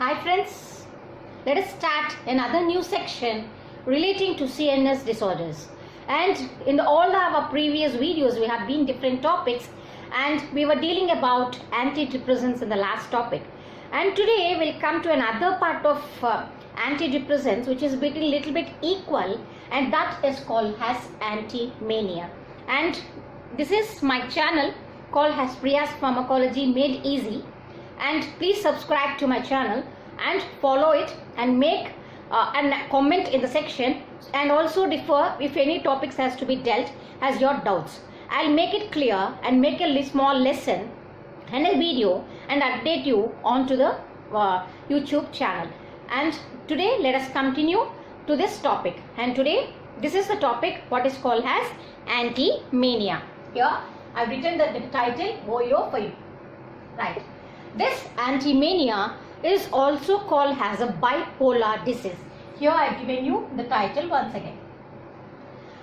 Hi friends, let us start another new section relating to CNS disorders. And in all our previous videos we have been different topics and we were dealing about antidepressants in the last topic. And today we'll come to another part of antidepressants which is little bit equal, and that is called as anti-mania. And this is my channel called as Pharmacology Made Easy. And please subscribe to my channel and follow it and make and comment in the section, and also refer if any topics has to be dealt as your doubts. I'll make it clear and make a small lesson and a video and update you onto the YouTube channel. And today let us continue to this topic, and today this is the topic what is called as anti-mania. Here I've written the title OYO for you. Right. This anti-mania is also called as a bipolar disease. Here I have given you the title once again.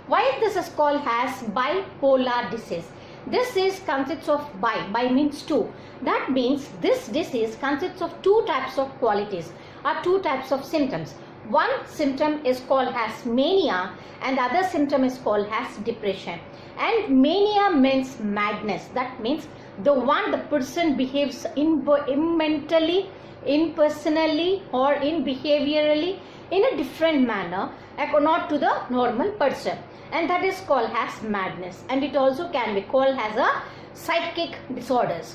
Why this is called as bipolar disease? This is consists of bi means two. That means this disease consists of two types of qualities or two types of symptoms. One symptom is called as mania and the other symptom is called as depression. And mania means madness. That means the person behaves mentally, impersonally or in behaviorally in a different manner, not to the normal person, and that is called as madness. And it also can be called as a psychic disorders.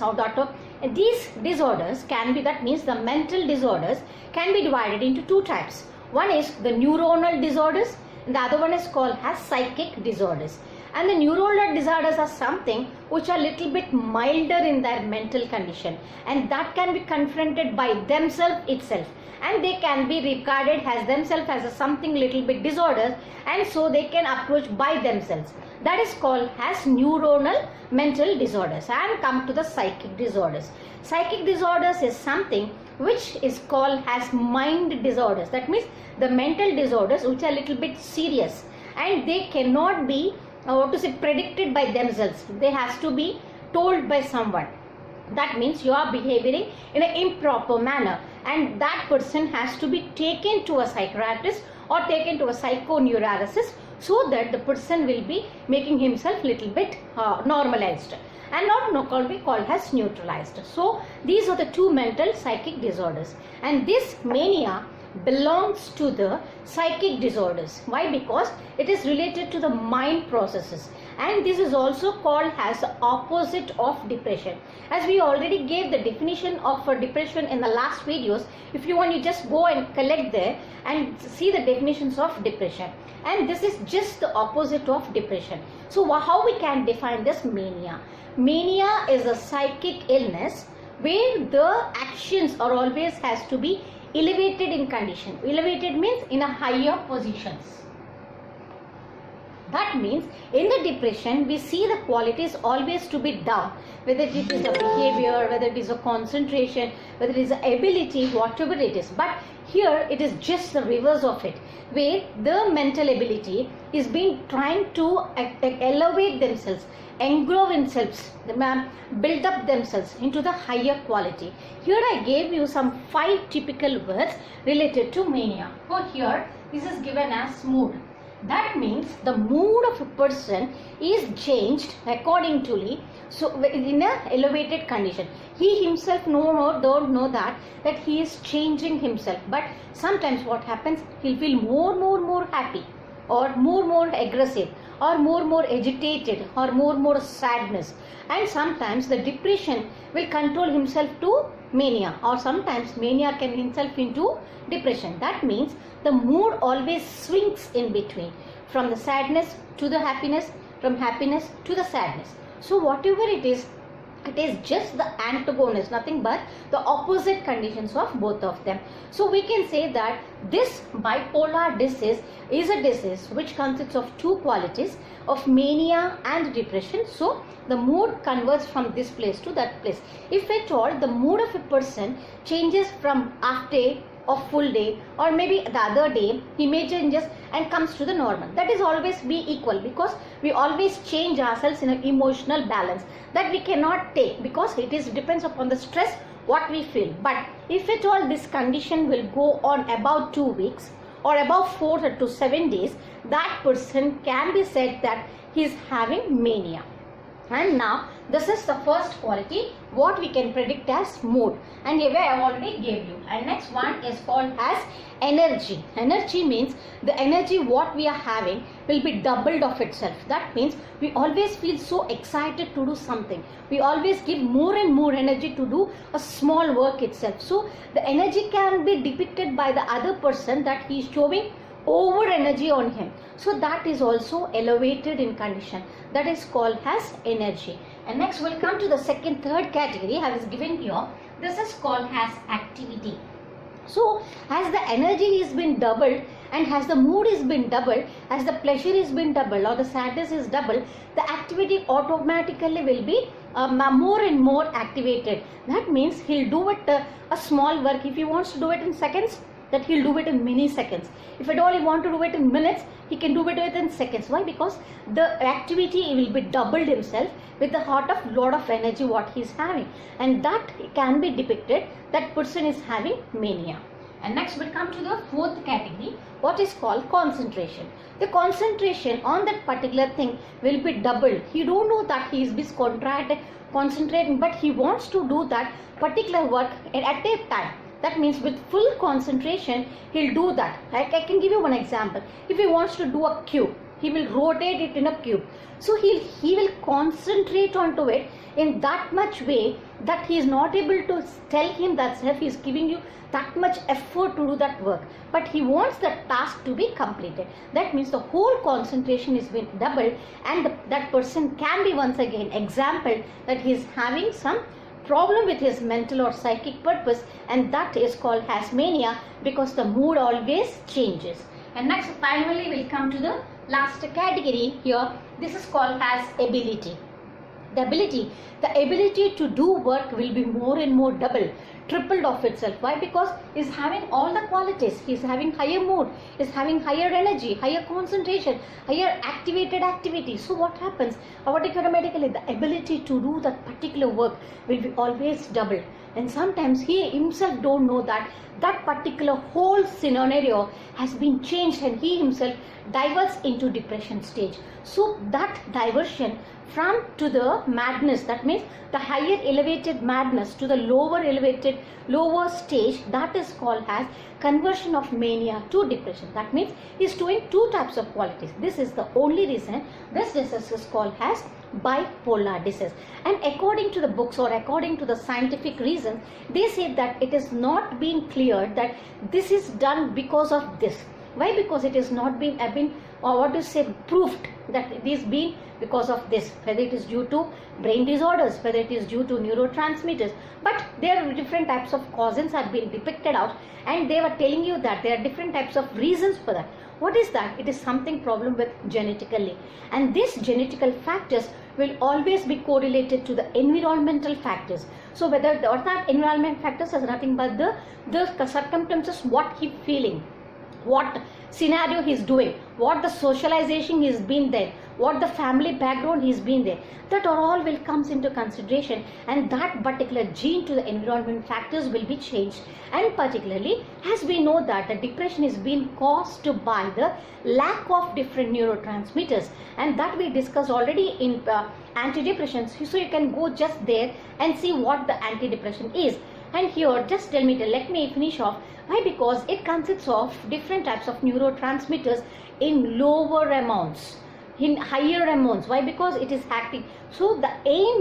And these disorders can be, that means the mental disorders can be divided into two types. One is the neuronal disorders and the other one is called as psychic disorders. And the neuronal disorders are something which are little bit milder in their mental condition, and that can be confronted by themselves itself, and they can be regarded as themselves as something little bit disorder, and so they can approach by themselves. That is called as neuronal mental disorders. And come to the psychic disorders. Psychic disorders is something which is called as mind disorders. That means the mental disorders which are little bit serious and they cannot be predicted by themselves. They has to be told by someone. That means you are behaving in an improper manner, and that person has to be taken to a psychiatrist or taken to a psychoneurologist, so that the person will be making himself little bit normalized and not called as neutralized. So these are the two mental psychic disorders, and this mania belongs to the psychic disorders. Why? Because it is related to the mind processes, and this is also called as the opposite of depression. As we already gave the definition of depression in the last videos, if you want, you just go and collect there and see the definitions of depression, and this is just the opposite of depression. So how we can define this mania? Mania is a psychic illness where the actions are always has to be elevated in condition. Elevated means in a higher positions. That means in the depression we see the qualities always to be down, whether it is a behavior, whether it is a concentration, whether it is an ability, whatever it is. But here it is just the reverse of it, where the mental ability is being trying to elevate themselves, engrow themselves, build up themselves into the higher quality. Here I gave you some 5 typical words related to mania. So here this is given as mood. That means the mood of a person is changed accordingly, so in an elevated condition. He himself don't know that he is changing himself, but sometimes what happens, he'll feel more happy, or more aggressive, or more agitated, or more sadness. And sometimes the depression will control himself to mania, or sometimes mania can himself into depression. That means the mood always swings in between, from the sadness to the happiness, from happiness to the sadness. So whatever it is just the antagonist, nothing but the opposite conditions of both of them. So we can say that this bipolar disease is a disease which consists of two qualities of mania and depression. So the mood converts from this place to that place. If at all the mood of a person changes from after of full day, or maybe the other day he may changes and comes to the normal, that is always be equal, because we always change ourselves in an emotional balance that we cannot take, because it is depends upon the stress what we feel. But if at all this condition will go on about 2 weeks or about 4 to 7 days, that person can be said that he is having mania. And now this is the first quality what we can predict as mood, and here I already gave you. And next one is called as energy. Energy means the energy what we are having will be doubled of itself. That means we always feel so excited to do something. We always give more and more energy to do a small work itself. So the energy can be depicted by the other person that he is showing over energy on him. So that is also elevated in condition. That is called as energy. And next we'll come to the third category I was given here. This is called as activity. So as the energy has been doubled and as the mood has been doubled, as the pleasure has been doubled or the sadness is doubled, the activity automatically will be more and more activated. That means he'll do it a small work. If he wants to do it in seconds, that he'll do it in many seconds. If at all he want to do it in minutes, he can do it within seconds. Why? Because the activity will be doubled himself with the heart of lot of energy what he is having, and that can be depicted that person is having mania. And next we'll come to the fourth category, what is called concentration. The concentration on that particular thing will be doubled. He don't know that he is concentrating, but he wants to do that particular work at a time. That means with full concentration, he'll do that. I can give you one example. If he wants to do a cube, he will rotate it in a cube. So he will concentrate onto it in that much way that he is not able to tell him that he is giving you that much effort to do that work. But he wants that task to be completed. That means the whole concentration is being doubled, and that person can be once again example that he is having some problem with his mental or psychic purpose, and that is called as mania, because the mood always changes. And next finally we'll come to the last category here. This is called as ability. The ability to do work will be more and more double, tripled of itself. Why? Because he's having all the qualities. He's having higher mood, he's having higher energy, higher concentration, higher activated activity. So what happens? Automatically the ability to do that particular work will be always doubled. And sometimes he himself don't know that that particular whole scenario has been changed, and he himself diverts into depression stage. So that diversion from to the madness, that means the higher elevated madness to the lower stage, that is called as conversion of mania to depression. That means he is doing two types of qualities. This is the only reason this disease is called as bipolar disease. And according to the books or according to the scientific reasons, they say that it is not being cleared that this is done because of this. Why? Because it is not been proved that it is being because of this, whether it is due to brain disorders, whether it is due to neurotransmitters. But there are different types of causes have been depicted out, and they were telling you that there are different types of reasons for that. What is that? It is something problem with genetically, and these genetical factors will always be correlated to the environmental factors. So whether that environment factors is nothing but the circumstances, what he feeling, what scenario he's doing, what the socialization he's been there, what the family background he's been there, that all will comes into consideration, and that particular gene to the environment factors will be changed. And particularly as we know that the depression is being caused by the lack of different neurotransmitters, and that we discussed already in antidepressants. So you can go just there and see what the antidepressant is. And here just let me finish off. Why? Because it consists of different types of neurotransmitters in lower amounts, in higher amounts. Why? Because it is acting. So the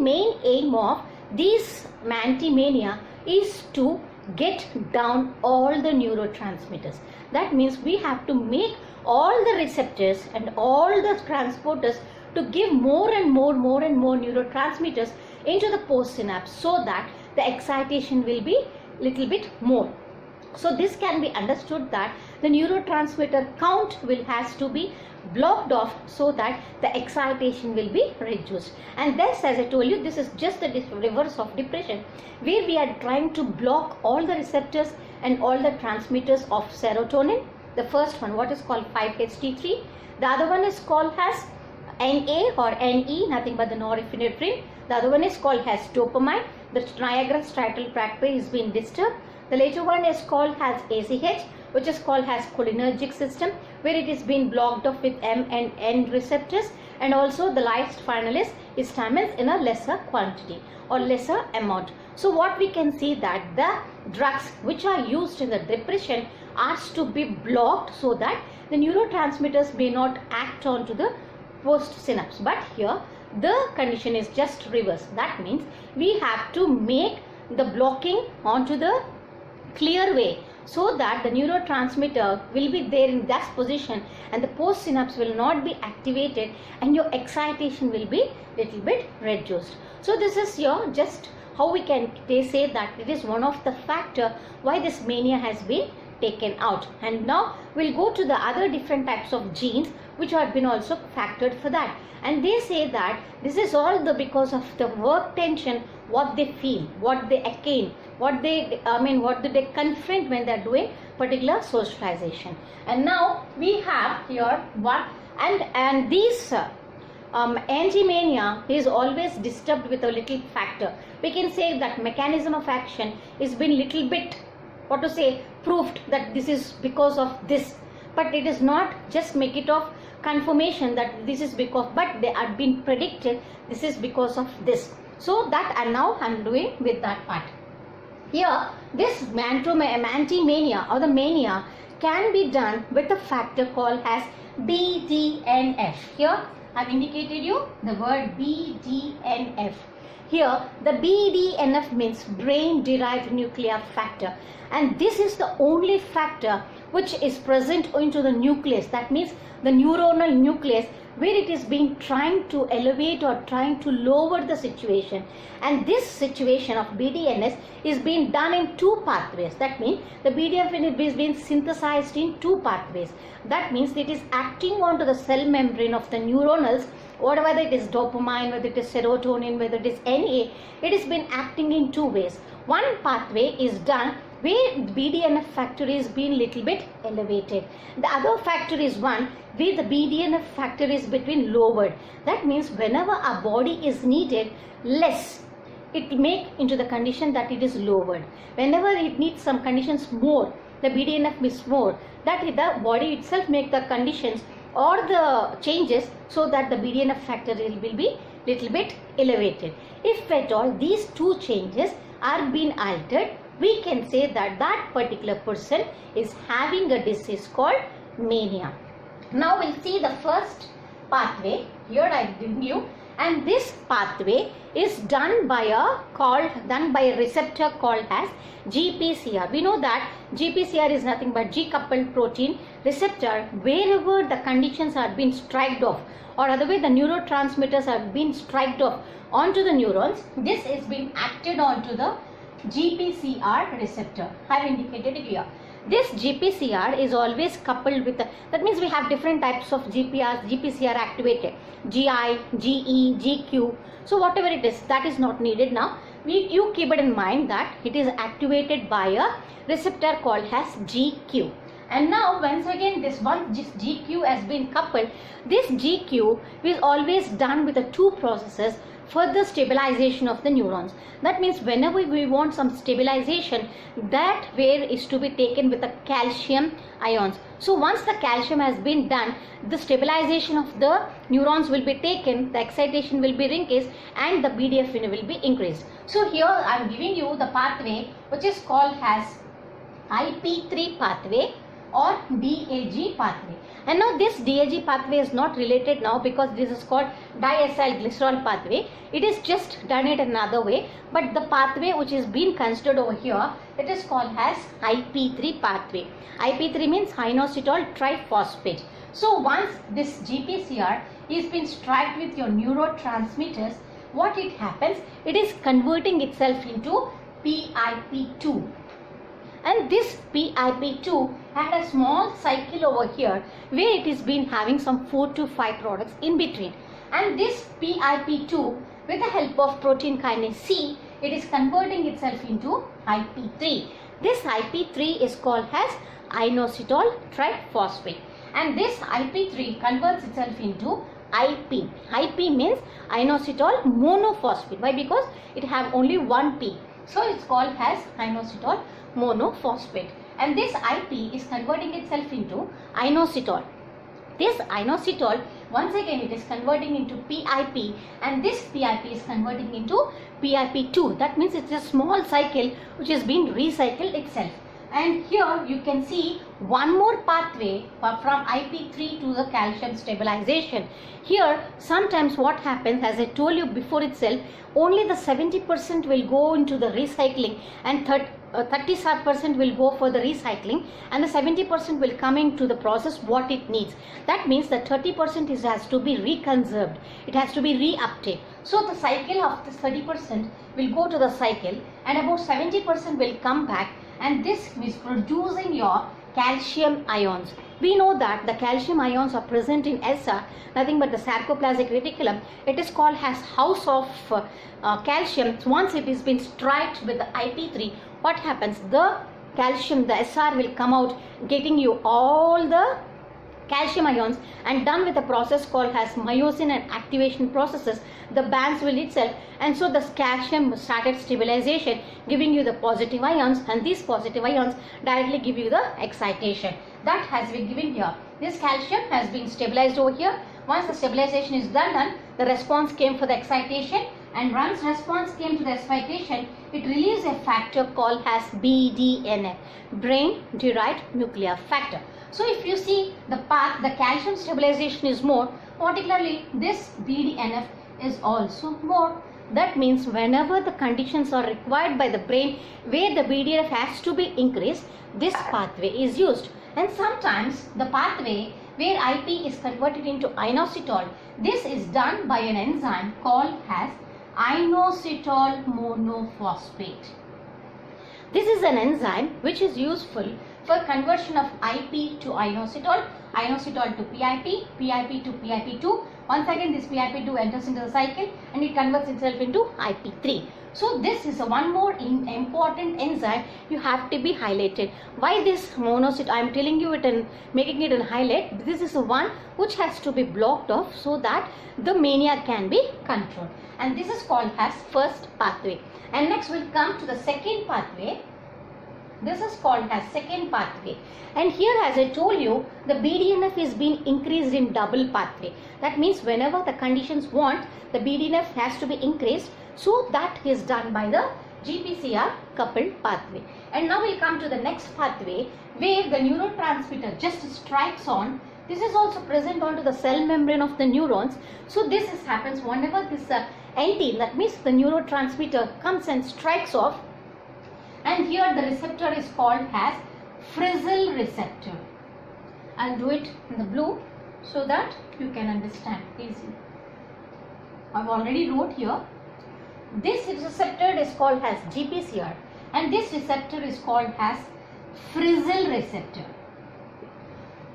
main aim of this anti-mania is to get down all the neurotransmitters. That means we have to make all the receptors and all the transporters to give more and more neurotransmitters into the postsynapse, so that the excitation will be little bit more. So this can be understood that the neurotransmitter count has to be blocked off, so that the excitation will be reduced. And this, as I told you, this is just the reverse of depression, where we are trying to block all the receptors and all the transmitters of serotonin. The first one, what is called 5-HT3. The other one is called as NA or NE, nothing but the norepinephrine. The other one is called as dopamine. the Niagara striatal pathway is being disturbed. The later one is called as ACH, which is called as cholinergic system, where it is being blocked off with M and N receptors, and also the last final is histamines in a lesser quantity or lesser amount. So what we can see that the drugs which are used in the depression are to be blocked so that the neurotransmitters may not act onto the post synapse. But here the condition is just reverse. That means we have to make the blocking onto the clear way so that the neurotransmitter will be there in that position and the post synapse will not be activated and your excitation will be little bit reduced. So this is your just how we can say that it is one of the factor why this mania has been taken out. And now we'll go to the other different types of genes which have been also factored for that, and they say that this is all the because of the work tension, what they feel, what they attain, what they confront when they are doing particular socialization. And now we have here one and these anti-mania is always disturbed with a little factor. We can say that mechanism of action is been little bit proved that this is because of this, but it is not just make it of confirmation that this is because, but they are been predicted this is because of this. So that and now I'm doing with that part. Here this anti-mania or the mania can be done with a factor called as BDNF. Here I've indicated you the word BDNF. Here the BDNF means brain derived nuclear factor, and this is the only factor which is present into the nucleus. That means the neuronal nucleus, where it is being trying to elevate or trying to lower the situation, and this situation of BDNF is being done in two pathways. That means the BDNF is being synthesized in two pathways. That means it is acting onto the cell membrane of the neuronals, whether it is dopamine, whether it is serotonin, whether it is NA, it has been acting in two ways. One pathway is done where the BDNF factor is being little bit elevated. The other factor is one where the BDNF factor is between lowered. That means whenever our body is needed less, it make into the condition that it is lowered. Whenever it needs some conditions more, the BDNF is more. That is the body itself make the conditions or the changes so that the BDNF factor will be little bit elevated. If at all these two changes are being altered, we can say that that particular person is having a disease called mania. Now we'll see the first pathway. Here I've given you, and this pathway is done by a receptor called as GPCR. We know that GPCR is nothing but G coupled protein receptor. Wherever the conditions are being striked off, or otherwise the neurotransmitters have been striked off onto the neurons, this is being acted onto the GPCR receptor. I have indicated it here. This GPCR is always coupled with that means we have different types of GPCR activated, GI, GE, GQ. So whatever it is, that is not needed now. You keep it in mind that it is activated by a receptor called as GQ. And now once again this GQ has been coupled. This GQ is always done with the two processes for the stabilization of the neurons. That means whenever we want some stabilization, that way is to be taken with the calcium ions. So once the calcium has been done, the stabilization of the neurons will be taken, the excitation will be increased, and the BDNF will be increased. So here I am giving you the pathway which is called as IP3 pathway or DAG pathway. And now this DAG pathway is not related now because this is called diacylglycerol pathway. It is just done it another way, but the pathway which is being considered over here, it is called as IP3 pathway. IP3 means inositol triphosphate. So once this GPCR is being struck with your neurotransmitters, what it happens, it is converting itself into PIP2. And this PIP2 had a small cycle over here where it is been having some 4 to 5 products in between. And this PIP2 with the help of protein kinase C, it is converting itself into IP3. This IP3 is called as inositol triphosphate. And this IP3 converts itself into IP. IP means inositol monophosphate. Why? Because it have only one P. So it's called as inositol monophosphate. And this IP is converting itself into inositol. This inositol, once again it is converting into PIP, and this PIP is converting into PIP2. That means it's a small cycle which has been recycled itself. And here you can see one more pathway from IP3 to the calcium stabilization. Here sometimes what happens, as I told you before itself, only the 70% will go into the recycling and 30% will go for the recycling, and the 70% will come into the process what it needs. That means the 30% has to be reconserved. It has to be reuptake. So the cycle of this 30% will go to the cycle, and about 70% will come back, and this is producing your calcium ions. We know that the calcium ions are present in SR, nothing but the sarcoplasmic reticulum. It is called as house of calcium. Once it has been striked with the IP3, what happens? The calcium, the SR will come out, getting you all the calcium ions, and done with a process called as myosin and activation processes. The bands will itself, and so the calcium started stabilization, giving you the positive ions, and these positive ions directly give you the excitation. That has been given here. This calcium has been stabilized over here. Once the stabilization is done, the response came for the excitation, and once response came to the excitation, it released a factor called as BDNF, brain derived nuclear factor. So if you see the path, the calcium stabilization is more, particularly this BDNF is also more. That means whenever the conditions are required by the brain where the BDNF has to be increased, this pathway is used. And sometimes the pathway where IP is converted into inositol, this is done by an enzyme called as inositol monophosphate. This is an enzyme which is useful for conversion of IP to inositol, inositol to PIP, PIP to PIP2. Once again this PIP2 enters into the cycle and it converts itself into IP3. So this is one more important enzyme you have to be highlighted. Why this monocyte? I am telling you it and making it in highlight. This is the one which has to be blocked off so that the mania can be controlled. And this is called as first pathway. And next we'll come to the second pathway. This is called as second pathway. And here, as I told you, the BDNF is being increased in double pathway. That means whenever the conditions want, the BDNF has to be increased. So that is done by the GPCR coupled pathway. And now we'll come to the next pathway where the neurotransmitter just strikes on. This is also present onto the cell membrane of the neurons. So this happens whenever this NT, that means the neurotransmitter, comes and strikes off. And here the receptor is called as Frizzle receptor. I'll do it in the blue so that you can understand easily. I've already wrote here. This receptor is called as GPCR and this receptor is called as Frizzle receptor.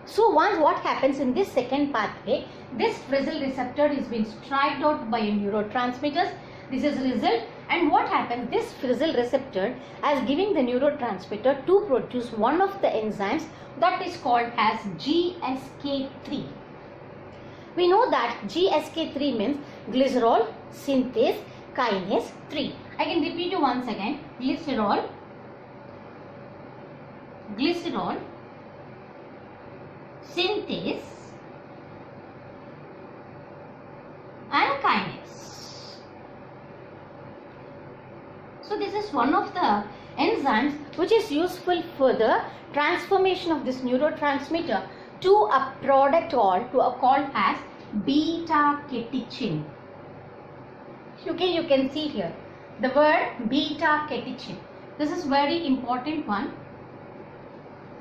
So once what happens in this second pathway, this Frizzle receptor is being striked out by neurotransmitters. This is result, and what happens, this Frizzle receptor is giving the neurotransmitter to produce one of the enzymes that is called as GSK3. We know that GSK3 means glycerol synthase kinase 3. I can repeat you once again. Glycerol synthase and kinase. So this is one of the enzymes which is useful for the transformation of this neurotransmitter to a product called as beta catechin. Okay, you can see here the word beta catechin. This is very important one.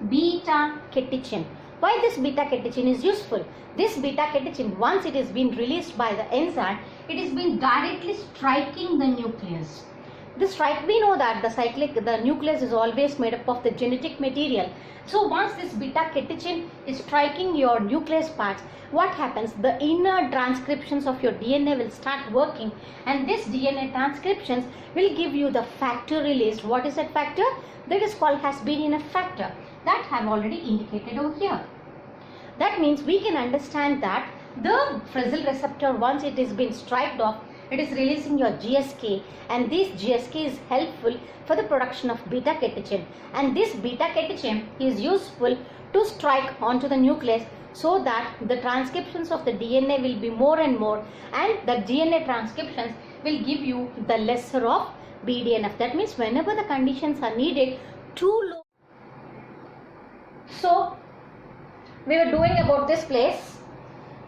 Beta catechin. Why this beta catechin is useful? This beta catechin, once it is being released by the enzyme, it is being directly striking the nucleus. We know that the nucleus is always made up of the genetic material. So once this beta catechin is striking your nucleus parts, what happens? The inner transcriptions of your DNA will start working, and this DNA transcriptions will give you the factor released. What is that factor? That is called as BDNF factor. That I have already indicated over here. That means we can understand that The frizzel receptor, once it is been striked off, it is releasing your GSK, and this GSK is helpful for the production of beta catechin, and this beta catechin is useful to strike onto the nucleus so that the transcriptions of the DNA will be more and more, and the DNA transcriptions will give you the lesser of BDNF. That means whenever the conditions are needed, too low. So we were doing about this place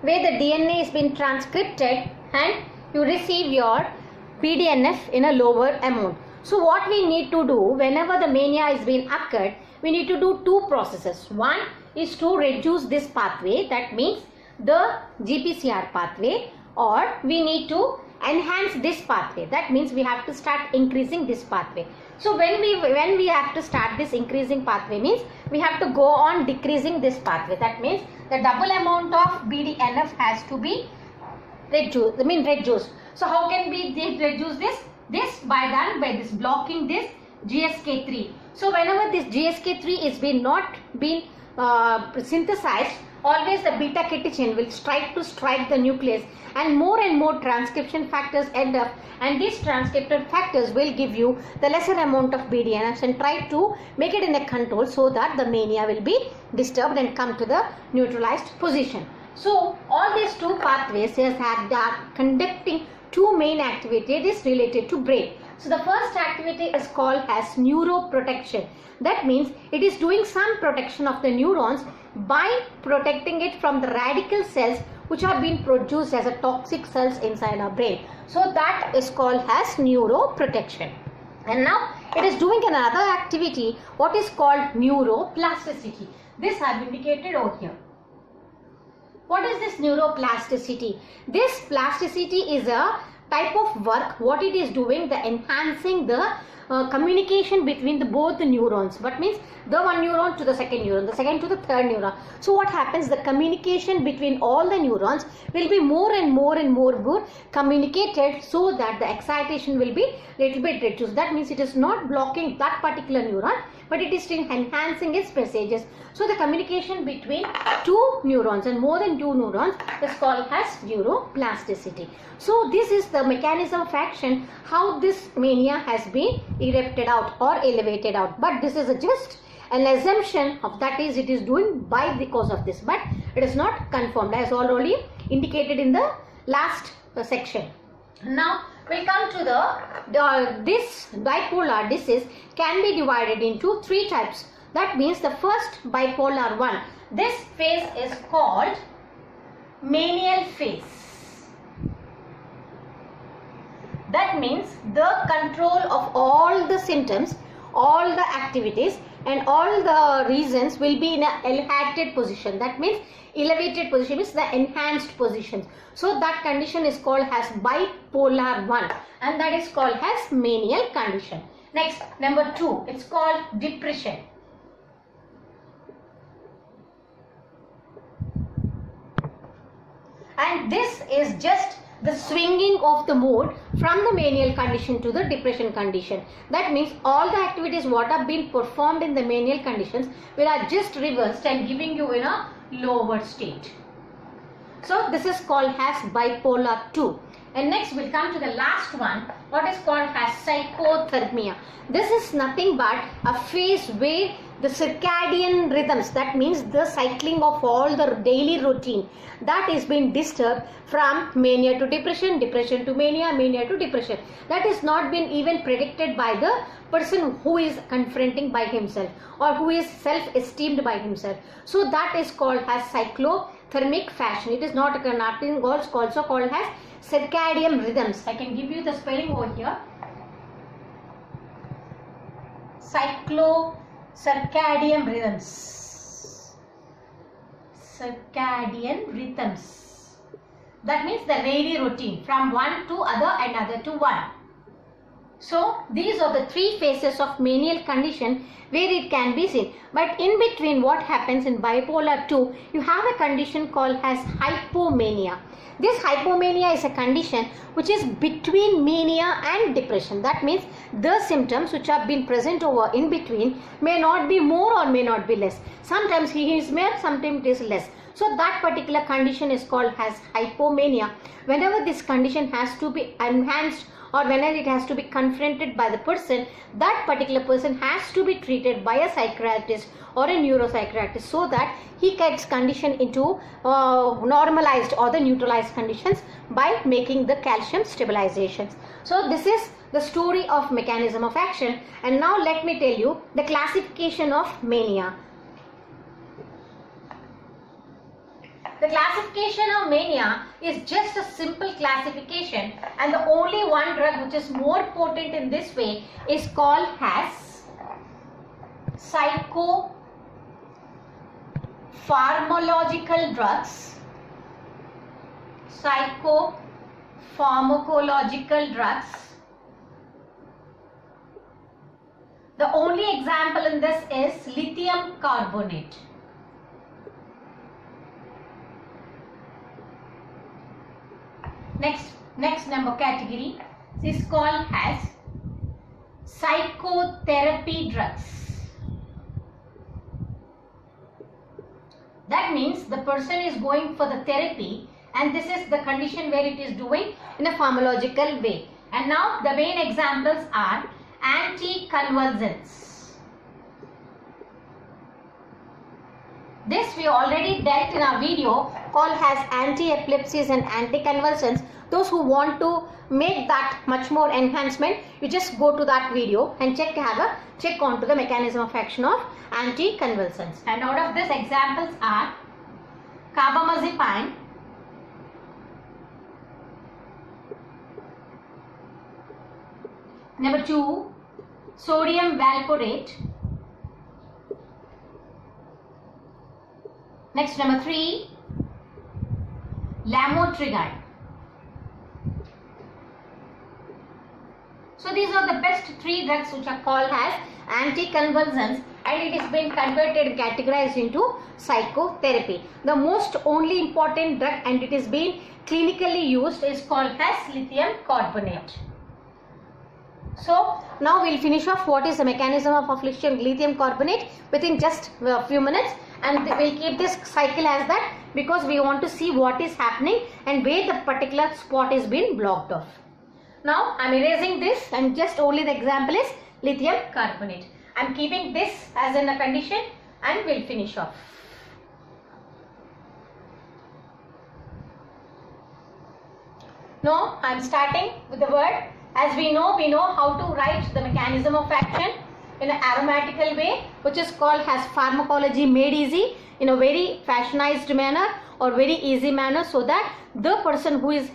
where the DNA is being transcribed and you receive your BDNF in a lower amount. So what we need to do whenever the mania is being occurred, we need to do two processes. One is to reduce this pathway, that means the GPCR pathway, or we need to enhance this pathway, that means we have to start increasing this pathway. So when we have to start this increasing pathway, means we have to go on decreasing this pathway. That means the double amount of BDNF has to be reduced. So how can we reduce this? This done by this blocking this GSK3. So whenever this GSK3 is not been synthesized, always the beta catechin will strike the nucleus, and more transcription factors end up, and these transcription factors will give you the lesser amount of BDNF and try to make it in a control so that the mania will be disturbed and come to the neutralized position. So all these two pathways are conducting two main activities related to brain. So the first activity is called as neuroprotection. That means it is doing some protection of the neurons by protecting it from the radical cells which are being produced as a toxic cells inside our brain. So that is called as neuroprotection. And now it is doing another activity what is called neuroplasticity. This I have indicated over here. What is this neuroplasticity? This plasticity is a type of work what it is doing, the enhancing the communication between both the neurons, but means the one neuron to the second neuron, the second to the third neuron. So what happens, the communication between all the neurons will be more and more good communicated, so that the excitation will be little bit reduced. That means it is not blocking that particular neuron, but it is still enhancing its messages. So the communication between two neurons and more than two neurons is called as neuroplasticity. So this is the mechanism of action, how this mania has been erupted out or elevated out. But this is just an assumption of, that is, it is doing by because of this, but it is not confirmed as already indicated in the last section. Now we come to this bipolar disease can be divided into three types. That means the first bipolar one, this phase is called manial phase. That means the control of all the symptoms, all the activities and all the reasons will be in an elevated position. That means elevated position means the enhanced positions. So that condition is called as bipolar 1, and that is called as manial condition. Next, number 2, it's called depression. And this is just the swinging of the mood from the manial condition to the depression condition. That means all the activities what have been performed in the manial conditions will are just reversed and giving you in a lower state. So this is called as bipolar 2. And next we'll come to the last one, what is called as psychothermia. This is nothing but a phase where the circadian rhythms, that means the cycling of all the daily routine, that is being disturbed from mania to depression, depression to mania, mania to depression. That is not been even predicted by the person who is confronting by himself or who is self-esteemed by himself. So that is called as cyclothermic fashion. It is not nothing also called as circadian rhythms. I can give you the spelling over here. Circadian rhythms. Circadian rhythms. That means the daily routine from one to other and other to one. So these are the three phases of manial condition where it can be seen. But in between, what happens in bipolar 2, you have a condition called as hypomania. This hypomania is a condition which is between mania and depression. That means the symptoms which have been present over in between may not be more or may not be less. Sometimes he is more, sometimes it is less. So that particular condition is called as hypomania. Whenever this condition has to be enhanced or whenever it has to be confronted by the person, that particular person has to be treated by a psychiatrist or a neuropsychiatrist so that he gets condition into normalized or the neutralized conditions by making the calcium stabilizations. So this is the story of mechanism of action. And now let me tell you the classification of mania. The classification of mania is just a simple classification, and the only one drug which is more potent in this way is called as psychopharmacological drugs. Psychopharmacological drugs. The only example in this is lithium carbonate. Next number category is called as psychotherapy drugs. That means the person is going for the therapy, and this is the condition where it is doing in a pharmacological way. And now the main examples are anticonvulsants. This we already dealt in our video called as anti-epilepsies and anticonvulsants. Those who want to make that much more enhancement, you just go to that video and check onto the mechanism of action of anticonvulsants. And out of this, examples are carbamazepine, number 2, sodium valproate, next number 3, lamotrigine. So these are the best 3 drugs which are called as anticonvulsants, and it has been converted and categorized into psychotherapy. The most only important drug, and it is being clinically used, is called as lithium carbonate. So now we'll finish off what is the mechanism of affliction lithium carbonate within just a few minutes, and we'll keep this cycle as that because we want to see what is happening and where the particular spot is being blocked off. Now I am erasing this, and just only the example is lithium carbonate. I am keeping this as in a condition, and we'll finish off. Now I am starting with the word. As we know how to write the mechanism of action in an aromatical way, which is called as pharmacology made easy, in a very fashionized manner or very easy manner, so that the person who is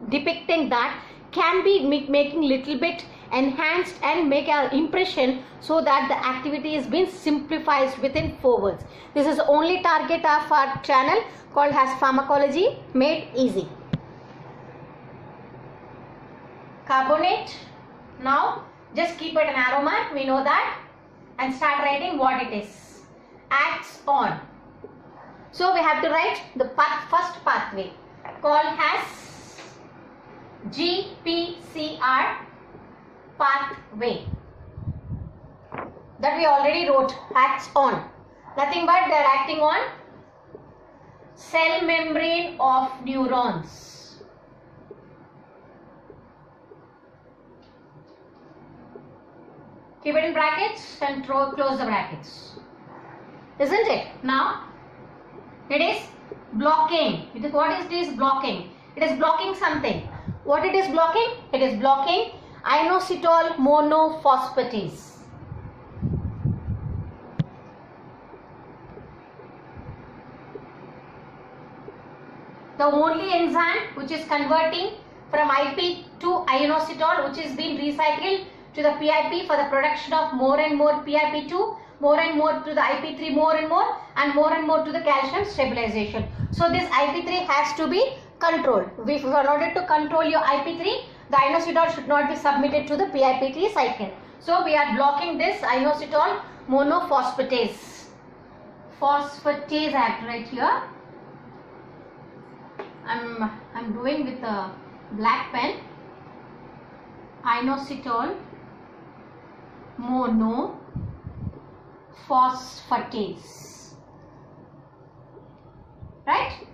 depicting that can be making little bit enhanced and make an impression so that the activity is being simplified within 4 words. This is the only target of our channel called as pharmacology made easy. Carbonate, now just keep it an arrow mark, we know that, and start writing what it is. Acts on. So we have to write the first pathway called as GPCR pathway. That we already wrote, acts on. Nothing but they are acting on cell membrane of neurons. Keep it in brackets and close the brackets. Isn't it? Now it is blocking. What is this blocking? It is blocking something. What it is blocking? It is blocking inositol monophosphatase. The only enzyme which is converting from IP to inositol, which is being recycled to the PIP for the production of more and more PIP2, more and more to the IP3, more and more to the calcium stabilization. So this IP3 has to be controlled. In order to control your IP3, the inositol should not be submitted to the PIPT cycle. So we are blocking this inositol monophosphatase. Phosphatase I have to write here. I'm doing with a black pen. Inositol monophosphatase. Right?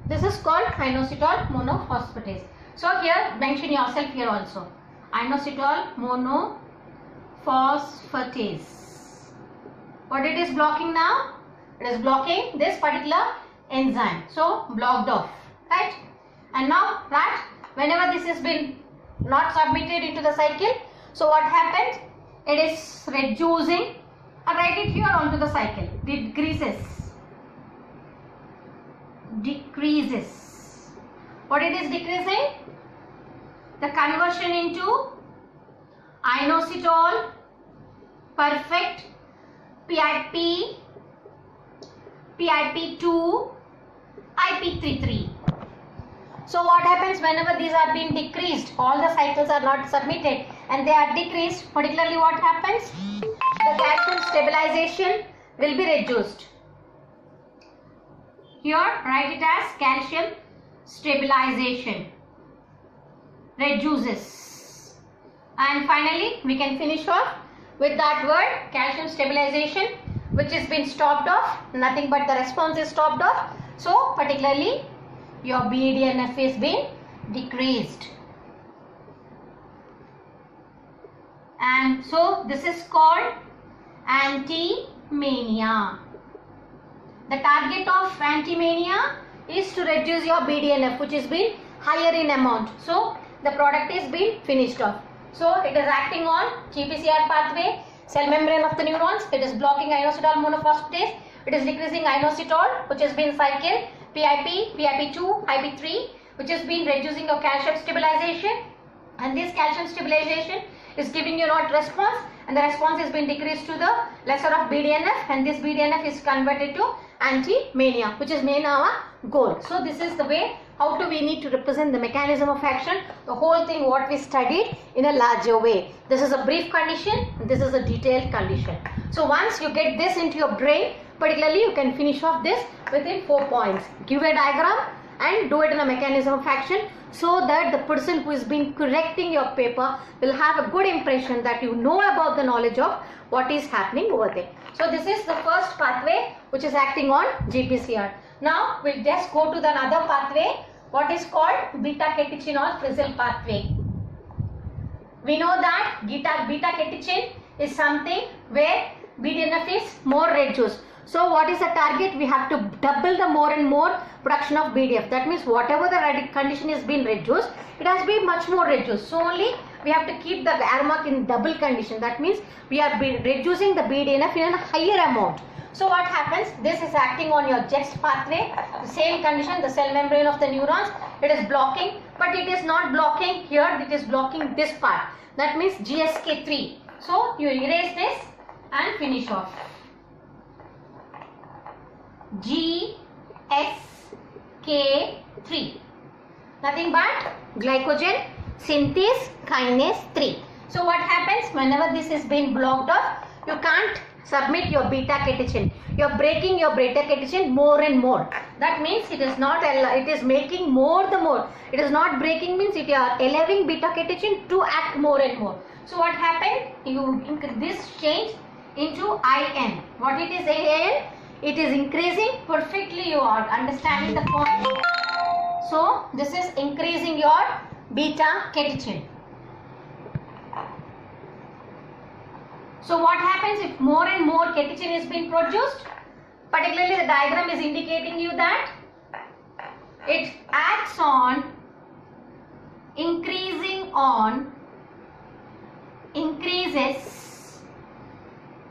This is called inositol monophosphatase. So here mention yourself here also. Inositol monophosphatase. What it is blocking now? It is blocking this particular enzyme. So blocked off. Right? And now that whenever this has been not submitted into the cycle, so what happens? It is reducing. I write it here onto the cycle. Decreases. What it is decreasing? The conversion into inositol perfect PIP, PIP2, IP33. So what happens whenever these are being decreased, all the cycles are not submitted and they are decreased, particularly what happens? The calcium stabilization will be reduced. Here write it as calcium stabilization reduces. And finally we can finish off with that word calcium stabilization, which has been stopped off, nothing but the response is stopped off. So particularly your BDNF is being decreased. And so this is called anti-mania. The target of anti-mania is to reduce your BDNF, which is been higher in amount. So the product is being finished off. So it is acting on GPCR pathway, cell membrane of the neurons. It is blocking inositol monophosphatase. It is decreasing inositol, which has been cycle PIP, PIP2, IP3, which has been reducing your calcium stabilization. And this calcium stabilization is giving you not response, and the response has been decreased to the lesser of BDNF, and this BDNF is converted to anti-mania, which is main our goal. So this is the way how do we need to represent the mechanism of action, the whole thing what we studied in a larger way. This is a brief condition, this is a detailed condition. So once you get this into your brain, particularly you can finish off this within 4 points. Give a diagram and do it in a mechanism of action, so that the person who is been correcting your paper will have a good impression that you know about the knowledge of what is happening over there. So this is the first pathway which is acting on GPCR. Now we'll just go to the another pathway, what is called beta-catechinol Frizzle pathway. We know that beta-catechin is something where BDNF is more reduced. So what is the target? We have to double the more and more production of BDF. That means whatever the condition is being reduced, it has been much more reduced. So only we have to keep the arrow mark in double condition. That means we are reducing the BDNF in a higher amount. So what happens? This is acting on your JEX pathway. The same condition, the cell membrane of the neurons. It is blocking, but it is not blocking here. It is blocking this part. That means GSK3. So you erase this and finish off. GSK3, nothing but glycogen synthase kinase 3. So what happens whenever this is being blocked off? You can't submit your beta-catechin. You are breaking your beta-catechin more and more. That means it is not, it is making more the more. It is not breaking means it are allowing beta-catechin to act more and more. So what happened? You this change into IN. What it is IN? It is increasing. Perfectly you are understanding the point. So this is increasing your beta-catechin. So what happens if more and more catechin is being produced? Particularly the diagram is indicating you that it acts on increases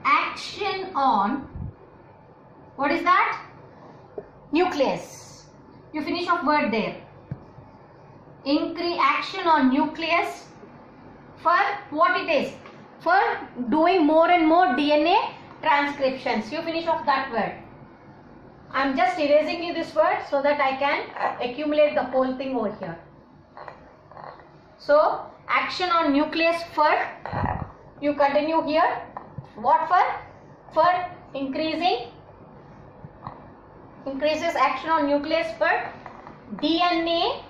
action on, what is that? Nucleus. You finish off word there. Increase action on nucleus for what it is? For doing more and more DNA transcriptions. You finish off that word. I am just erasing you this word so that I can accumulate the whole thing over here. So action on nucleus for, you continue here, what for? For increases action on nucleus for DNA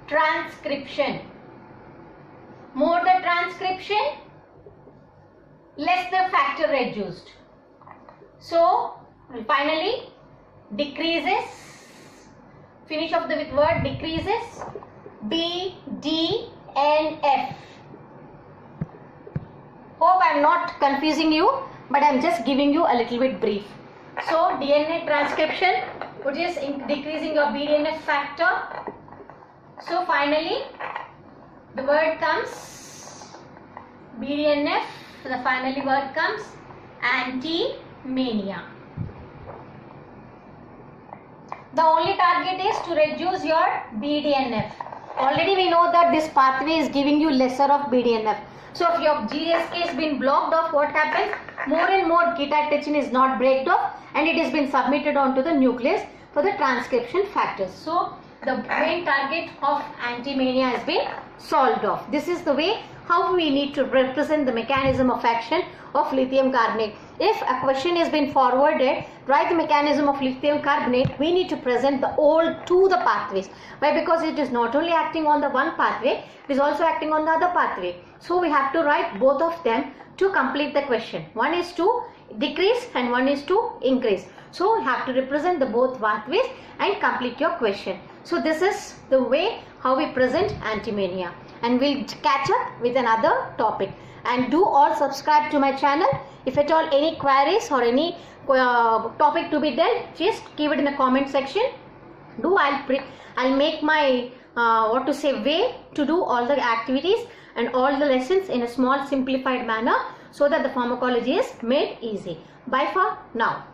transcription. More the transcription, less the factor reduced. So finally decreases, finish off with word decreases, B, D and F. Hope I am not confusing you, but I am just giving you a little bit brief. So DNA transcription, which is decreasing your BDNF factor. So finally the word comes BDNF, the finally word comes anti-mania. The only target is to reduce your BDNF. Already we know that this pathway is giving you lesser of BDNF. So if your GSK has been blocked off, what happens? More and more chitoattention is not breaked off and it has been submitted onto the nucleus for the transcription factors. So the main target of anti-mania has been solved off. This is the way how we need to represent the mechanism of action of lithium carbonate. If a question has been forwarded, write the mechanism of lithium carbonate, we need to present the all to the pathways. Why? Because it is not only acting on the one pathway, it is also acting on the other pathway. So we have to write both of them to complete the question. One is to decrease and one is to increase. So you have to represent the both pathways and complete your question. So this is the way how we present anti-mania, and we'll catch up with another topic. And do all subscribe to my channel. If at all any queries or any topic to be dealt, just give it in the comment section. I'll make my way to do all the activities and all the lessons in a small simplified manner so that the pharmacology is made easy. Bye for now.